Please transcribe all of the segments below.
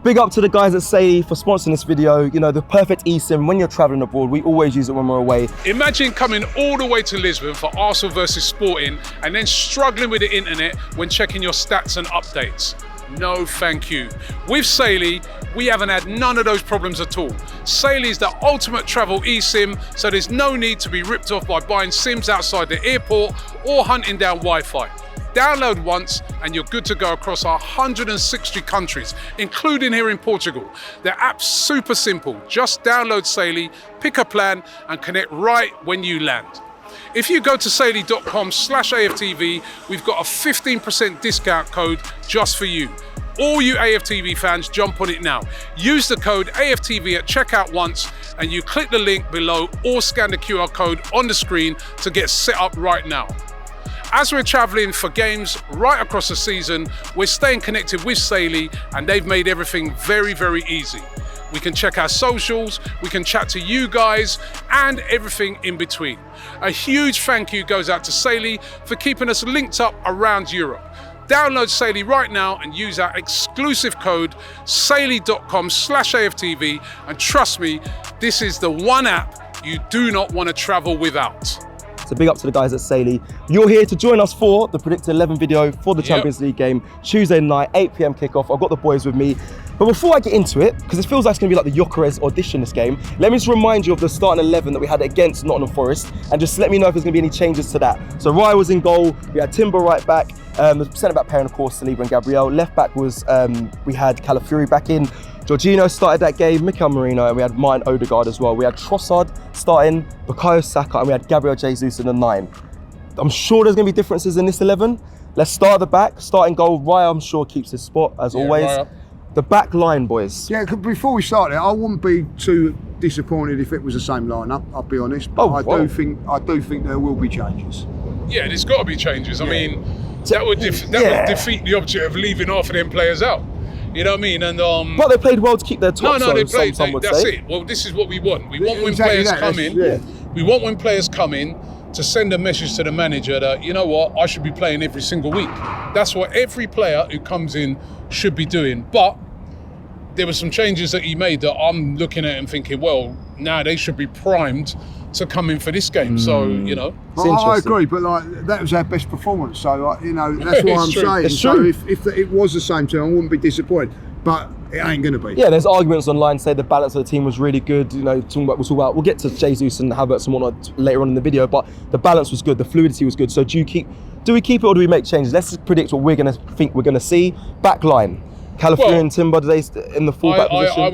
Big up to the guys at Saily for sponsoring this video. You know, the perfect eSIM when you're traveling abroad. We always use it when we're away. Imagine coming all the way to Lisbon for Arsenal versus Sporting and then struggling with the internet when checking your stats and updates. No, thank you. With Saily, we haven't had none of those problems at all. Saily is the ultimate travel eSIM, so there's no need to be ripped off by buying SIMs outside the airport or hunting down Wi-Fi. Download once and you're good to go across 160 countries, including here in Portugal. The app's super simple. Just download Saily, pick a plan and connect right when you land. If you go to saily.com/AFTV, we've got a 15% discount code just for you. All you AFTV fans, jump on it now. Use the code AFTV at checkout once and you click the link below or scan the QR code on the screen to get set up right now. As we're traveling for games right across the season, we're staying connected with Saily and they've made everything very, very easy. We can check our socials, we can chat to you guys and everything in between. A huge thank you goes out to Saily for keeping us linked up around Europe. Download Saily right now and use our exclusive code saily.com/AFTV and trust me, this is the one app you do not want to travel without. So big up to the guys at Saily. You're here to join us for the Predicted 11 video for the Champions League game, Tuesday night, 8 PM kickoff. I've got the boys with me. But before I get into it, because it feels like it's going to be like the Gyökeres audition this game, let me just remind you of the starting 11 that we had against Nottingham Forest, and just let me know if there's going to be any changes to that. So Raya was in goal, we had Timber right back, the centre-back pairing, of course, Saliba and Gabriel. Left back was, we had Calafiori back in. Jorginho started that game, Mikel Merino, and we had Martin Odegaard as well. We had Trossard starting, Bukayo Saka, and we had Gabriel Jesus in the 9. I'm sure there's going to be differences in this 11. Let's start at the back, starting goal. Raya, I'm sure, keeps his spot, as always. Raya. The back line, boys. Yeah, before we start it, I wouldn't be too disappointed if it was the same lineup, I'll be honest. But I do think there will be changes. Yeah, there's got to be changes. I mean, that would defeat the object of leaving half of them players out. You know what I mean? And but they played well to keep their top. No, they played. That's it. Well, this is what we want. We want when players come in. Yeah. We want when players come in to send a message to the manager that, you know what, I should be playing every single week. That's what every player who comes in should be doing. But there were some changes that he made that I'm looking at and thinking, well, now they should be primed to come in for this game. So, you know. I agree, but like that was our best performance. So, you know, that's what I'm saying. So if it was the same team, I wouldn't be disappointed. But it ain't going to be. Yeah, there's arguments online say the balance of the team was really good. You know, we'll get to Jesus and Havertz and whatnot later on in the video, but the balance was good, the fluidity was good. So do we keep it or do we make changes? Let's just predict what we're going to think we're going to see. Back line. Calafiori and Timber, do they in the full-back position? I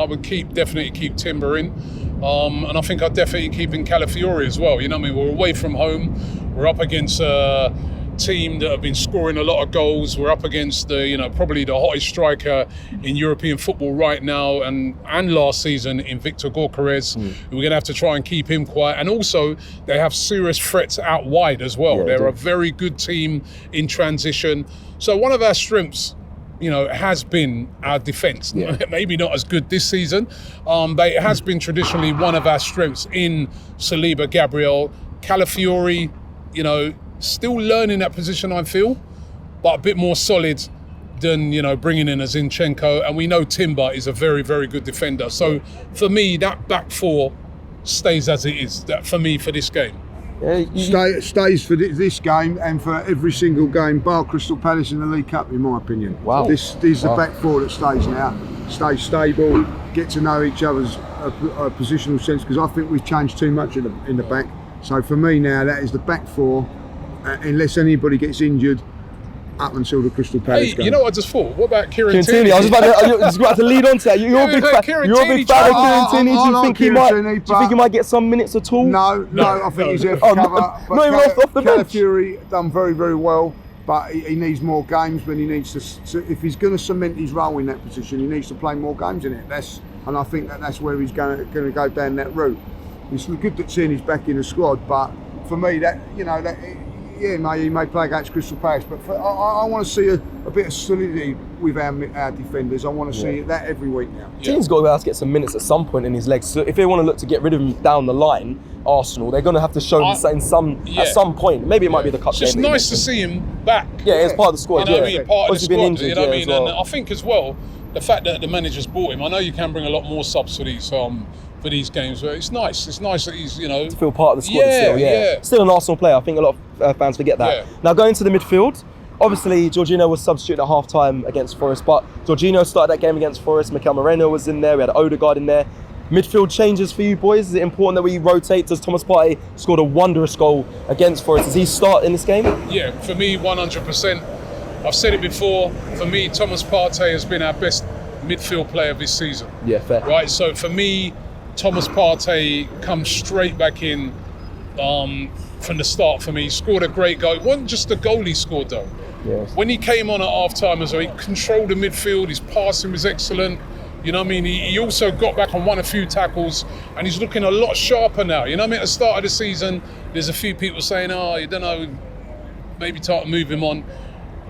would definitely keep Timber in. And I think I'd definitely keep in Calafiori as well. You know what I mean? We're away from home. We're up against a team that have been scoring a lot of goals. We're up against probably the hottest striker in European football right now and last season in Victor Gyökeres. We're going to have to try and keep him quiet. And also, they have serious threats out wide as well. Yeah, they're a very good team in transition. So one of our strengths, has been our defence. Yeah. Maybe not as good this season, but it has been traditionally one of our strengths in Saliba, Gabriel, Calafiori, still learning that position, I feel, but a bit more solid than, bringing in a Zinchenko. And we know Timber is a very, very good defender. So for me, that back four stays as it is, that for me, for this game. Stays for this game and for every single game bar Crystal Palace in the League Cup, in my opinion. Wow. This is the back four that stays now. Stay stable, get to know each other's positional sense, because I think we've changed too much in the back. So for me now, that is the back four, unless anybody gets injured, up until the Crystal Palace game. You know what I just thought? What about Kieran Tierney? I was about to lead on to that. You're a big fan of Kieran Tierney. Do you think he might get some minutes at all? No, I think he's there for cover. Not even off the bench. Calafiori done very, very well, but he needs more games. But he needs to, if he's going to cement his role in that position, he needs to play more games in it. And I think that's where he's going to go down that route. It's good that Tierney's back in the squad, but for me, he may play against Crystal Palace, but I want to see a bit of solidity with our defenders. I want to see that every week now. Team's got to be able to get some minutes at some point in his legs. So if they want to look to get rid of him down the line, Arsenal, they're going to have to show him at some point. Maybe it might be the cup game. It's just nice to see him back. Yeah, it's part of the squad. Part of the squad. You know what I mean? And I think as well, the fact that the manager's bought him, I know you can bring a lot more subs for these games, but it's nice. It's nice that he's, to feel part of the squad still. Yeah, still an Arsenal player. I think a lot of fans forget that. Yeah. Now going to the midfield. Obviously, Jorginho was substituted at half-time against Forest, but Jorginho started that game against Forest. Merino was in there. We had Odegaard in there. Midfield changes for you boys. Is it important that we rotate? Does Thomas Partey scored a wondrous goal against Forest? Does he start in this game? Yeah, for me, 100%. I've said it before. For me, Thomas Partey has been our best midfield player this season. Yeah, fair. Right, so for me, Thomas Partey comes straight back in from the start for me. He scored a great goal. It wasn't just the goal he scored though. Yes. When he came on at half-time as well, he controlled the midfield, his passing was excellent. You know what I mean? He also got back and won a few tackles, and he's looking a lot sharper now. You know what I mean? At the start of the season, there's a few people saying, you don't know, maybe time to move him on.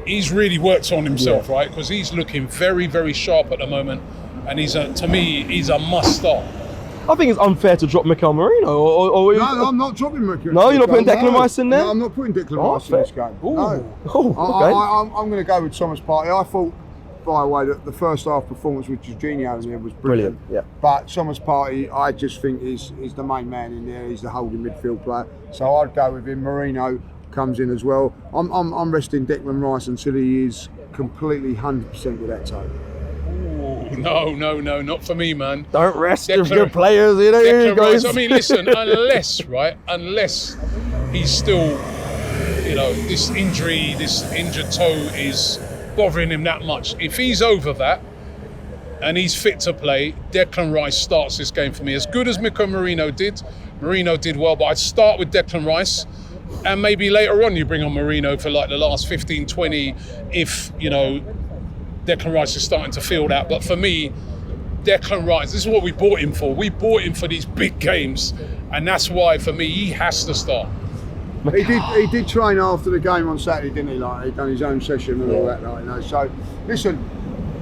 He's really worked on himself, right? Because he's looking very, very sharp at the moment, and to me, he's a must start. I think it's unfair to drop Mikel Merino. No, I'm not dropping Merino. No, you're not putting Declan Rice in there? No, I'm not putting Declan Rice in this game. Ooh. No. Oh, okay. I'm going to go with Thomas Partey. I thought, by the way, that the first half performance with Jorginho in there was brilliant. Yeah. But Thomas Partey, I just think is the main man in there. He's the holding midfield player. So I'd go with him. Merino comes in as well. I'm resting Declan Rice until he is completely 100% with that toe. No, not for me, man. Don't rest your good players, guys. I mean, listen, unless he's still, this injured toe is bothering him that much. If he's over that and he's fit to play, Declan Rice starts this game for me. As good as Merino did well, but I'd start with Declan Rice, and maybe later on you bring on Merino for like the last 15, 20, if, Declan Rice is starting to feel that. But for me, Declan Rice, this is what we bought him for. We bought him for these big games, and that's why, for me, he has to start. He did train after the game on Saturday, didn't he? Like, he'd done his own session and all that, So, listen,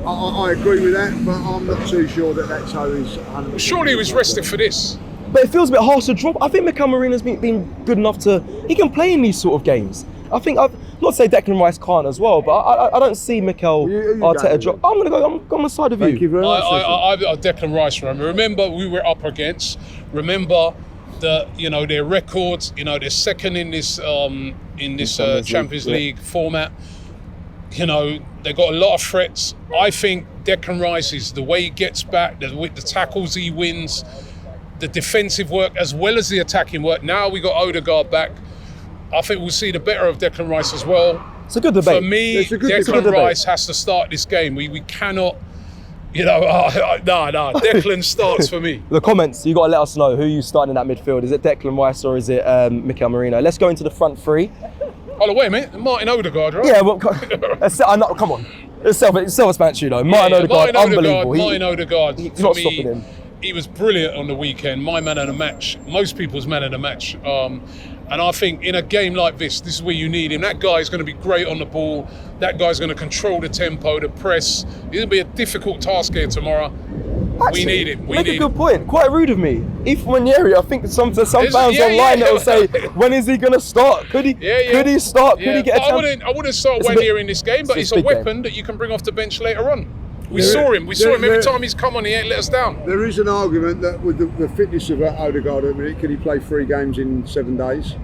I agree with that, but I'm not too sure that toe is 100%. Surely he was rested for this. But it feels a bit harsh to drop. I think Mikel Merino's been good enough he can play in these sort of games. I think, not to say Declan Rice can't as well, but I don't see Mikel Arteta drop. I'm on the side of you. Thank you very much. I Declan Rice, remember we were up against, their records, they're second in this Champions League format. They got a lot of threats. I think Declan Rice is the way he gets back, the tackles he wins, the defensive work as well as the attacking work. Now we got Odegaard back. I think we'll see the better of Declan Rice as well. It's a good debate. For me, Declan Rice has to start this game. We cannot, Declan starts for me. The comments, you got to let us know who you starting in that midfield. Is it Declan Rice or is it Mikel Merino? Let's go into the front three. Oh, wait a minute, Martin Odegaard, right? Yeah, well, come on. It's self-explanatory, Martin Odegaard, unbelievable. Martin Odegaard, he's not stopping him. He was brilliant on the weekend. My man of the match, most people's man of the match. And I think in a game like this is where you need him. That guy's going to be great on the ball. That guy's going to control the tempo, the press. It'll be a difficult task here tomorrow. Actually, we need him. Make a good point. Quite rude of me. Ethan Wanyeri, I think some fans online that will say, when is he going to start? Could he start? Could he get a chance? I wouldn't start Wanyeri in this game, but it's a weapon that you can bring off the bench later on. We saw him every time he's come on, he ain't let us down. There is an argument that with the fitness of Odegaard at the minute, could he play 3 games in 7 days?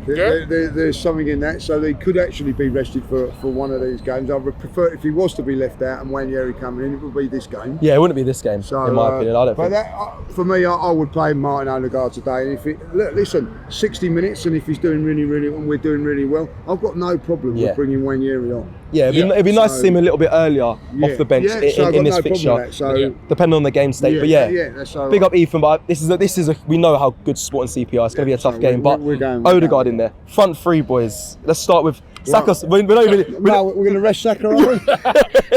There's something in that, so they could actually be rested for one of these games. I would prefer, if he was to be left out and Wanyeri coming in, it would be this game. Yeah, it wouldn't be this game, in my opinion. I don't think. But for me, I would play Martin Odegaard today. And listen, 60 minutes, and if he's doing really, really, and we're doing really well, I've got no problem with bringing Wanyeri on. Yeah, it'd be nice to see him a little bit earlier off the bench in this fixture, depending on the game state. But big up Ethan. But we know how good Sport and CPR. It's going to be a tough game. But Odegaard in there, front three boys. Let's start with Saka. We're going to rest Saka, are we?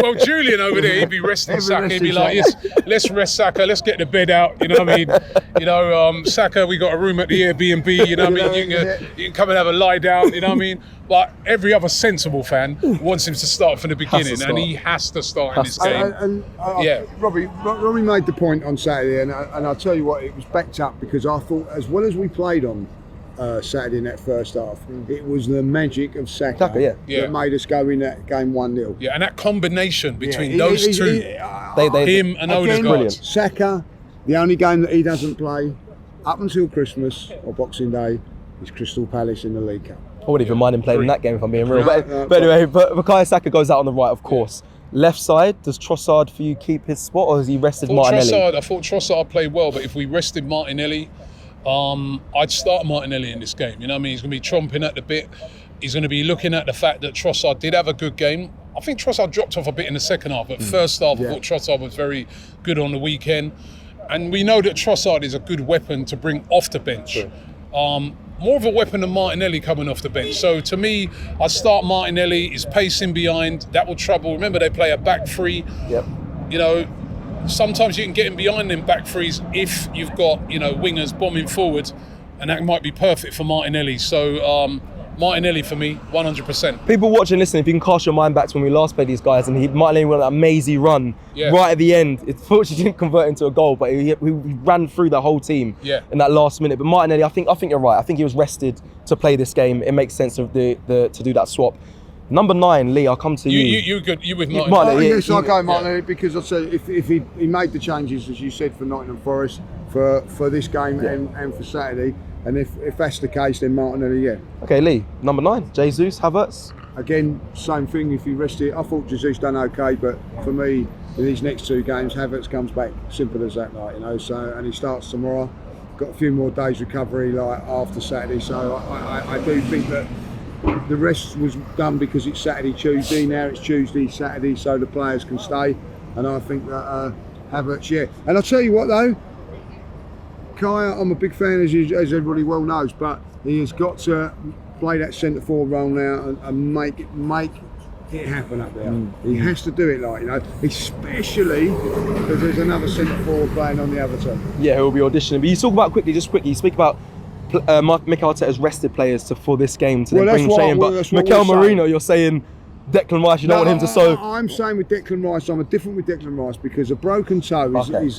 Well, Julian over there, he'd be resting Saka. He'd be like, yes, let's rest Saka. Let's get the bed out. You know what I mean? Saka, we got a room at the Airbnb. You know what I mean? You can come and have a lie down. You know what I mean? But every other sensible fan wants him to start from the beginning, and he has to start in this game. Robbie made the point on Saturday, and I'll tell you what, it was backed up because I thought, as well as we played on Saturday in that first half. It was the magic of Saka, Saka, that made us go in that game 1-0. Yeah, and that combination between those two, him and again, Odegaard. Saka, the only game that he doesn't play up until Christmas or Boxing Day is Crystal Palace in the League Cup. I wouldn't even mind him playing in that game if I'm being real. But anyway, Bukayo Saka goes out on the right, of course. Left side, does Trossard for you keep his spot, or has he rested Martinelli? I thought Trossard played well, but if we rested Martinelli, I'd start Martinelli in this game. You know what I mean? He's going to be chomping at the bit. He's going to be looking at the fact that Trossard did have a good game. I think Trossard dropped off a bit in the second half, but first half I thought Trossard was very good on the weekend. And we know that Trossard is a good weapon to bring off the bench. Sure. More of a weapon than Martinelli coming off the bench. So to me, I'd start Martinelli. He's pacing behind. That will trouble. Remember, they play a back three. Yep. You know, sometimes you can get him behind them back threes if you've got, you know, wingers bombing forward, and that might be perfect for Martinelli. So Martinelli for me, 100%. People watching, listening, if you can cast your mind back to when we last played these guys, and Martinelli went on that amazing run right at the end. It fortunately didn't convert into a goal, but he ran through the whole team in that last minute. But Martinelli, I think you're right. I think he was rested to play this game. It makes sense to do that swap. Number 9, Lee, I'll come to you. You good? You with Martinelli? Yes, I go Martinelli because I said if he made the changes, as you said, for Nottingham Forest, for this game and for Saturday. And if that's the case, then Martinelli, yeah. Okay, Lee, number 9, Jesus, Havertz. Again, same thing. If he rested, I thought Jesus done okay, but for me, in these next 2 games, Havertz comes back. Simple as that, like, you know. So, and he starts tomorrow. Got a few more days recovery, like after Saturday. So I do think that the rest was done because it's Saturday, Tuesday. Now it's Tuesday, Saturday, so the players can stay. And I think that Havertz, yeah. And I'll tell you what though. Kaya, I'm a big fan, as everybody well knows, but he has got to play that centre forward role now and make it happen up there. He has to do it, like, you know, especially because there's another centre forward playing on the other side. Yeah, he'll be auditioning. But you talk about quickly, you speak about Mikel Arteta's rested players for this game to then bring straight in. But Mikel Merino, you're saying Declan Rice, you don't want him to sow. I'm saying with Declan Rice, I'm different with Declan Rice because a broken toe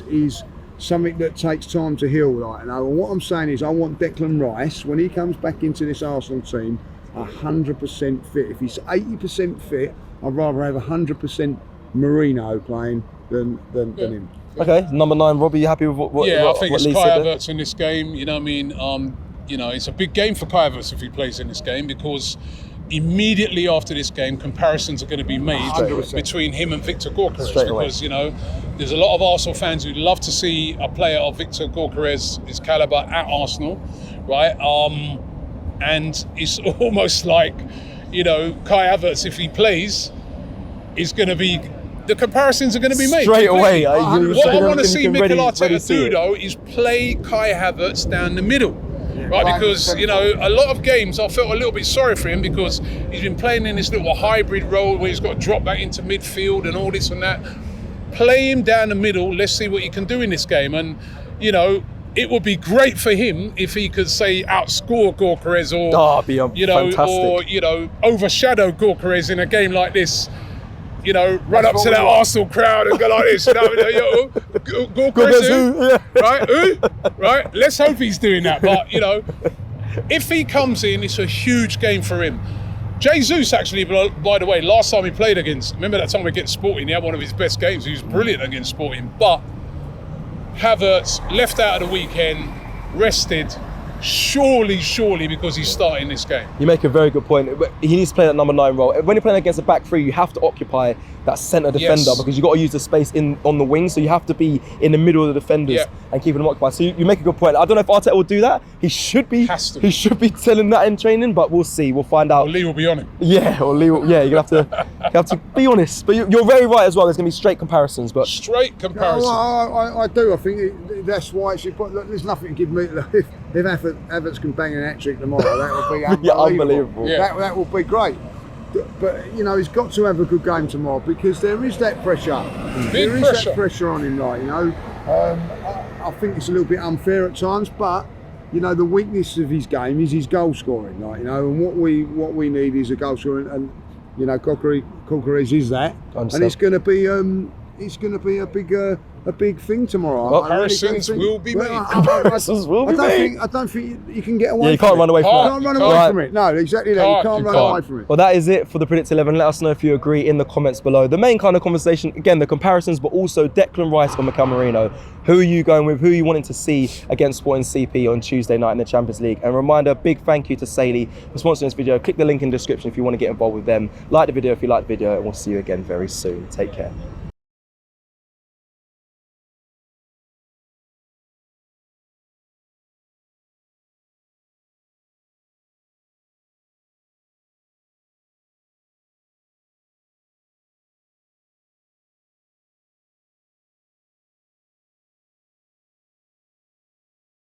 is something that takes time to heal, like, you know. And what I'm saying is I want Declan Rice, when he comes back into this Arsenal team, 100% fit. If he's 80% fit, I'd rather have 100% Merino playing than him. Okay, number 9, Robbie, you happy with what I think what it's Lee Kai said there? Havertz in this game. You know what I mean? You know, it's a big game for Kai Havertz if he plays in this game, because immediately after this game, comparisons are going to be made 100%. between him and Victor Gyökeres, Straight away. because, you know, there's a lot of Arsenal fans who'd love to see a player of Victor Gyökeres' calibre at Arsenal, right? And it's almost like, you know, Kai Havertz, if he plays, is going to be, the comparisons are going to be made straight away. What I want to see Mikel Arteta do, though, is play Kai Havertz down the middle. Right, because, you know, a lot of games I felt a little bit sorry for him because he's been playing in this little hybrid role where he's got to drop back into midfield and all this and that. Play him down the middle, let's see what he can do in this game. And, you know, it would be great for him if he could, say, outscore Gyökeres or, you know, fantastic. or, you know, overshadow Gyökeres in a game like this. You know, run up to that Arsenal crowd and go like this, you know, Gyökeres, right? Who? Right? Let's hope he's doing that. But, you know, if he comes in, it's a huge game for him. Jesus, actually, by the way, last time he played against, remember that time against Sporting, he had one of his best games. He was brilliant against Sporting. But Havertz, left out of the weekend, rested, surely because he's starting this game. You make a very good point. He needs to play that number 9 role. When you're playing against a back three, you have to occupy that centre defender because you've got to use the space on the wing. So you have to be in the middle of the defenders and keeping them occupied. So you make a good point. I don't know if Arteta will do that. He should be. He should be telling that in training, but we'll see. We'll find out. Or Lee will be on him. Yeah, or Lee. You're gonna have to be honest. But you're very right as well. There's gonna be straight comparisons. But straight comparisons. No, I do. I think that's why there's nothing to give me. If Havertz can bang an hat-trick tomorrow, that would be unbelievable. That would be great. But, you know, he's got to have a good game tomorrow because there is that pressure. There is that pressure on him, like, you know. I think it's a little bit unfair at times, but, you know, the weakness of his game is his goal scoring, like, you know. And what we need is a goal scoring, and you know, Gyökeres is that, and it's going to be a big a big thing tomorrow. Well, comparisons will be made. Comparisons will be made. I don't think you can get away. Yeah, you can't run away from You that. can't run away from it. No, exactly that. You can't run away from it. Well, that is it for the Predict 11. Let us know if you agree in the comments below. The main kind of conversation, again, the comparisons, but also Declan Rice or Merino. Who are you going with? Who are you wanting to see against Sporting CP on Tuesday night in the Champions League? And reminder, big thank you to Saley for sponsoring this video. Click the link in the description if you want to get involved with them. Like the video if you like the video, and we'll see you again very soon. Take care.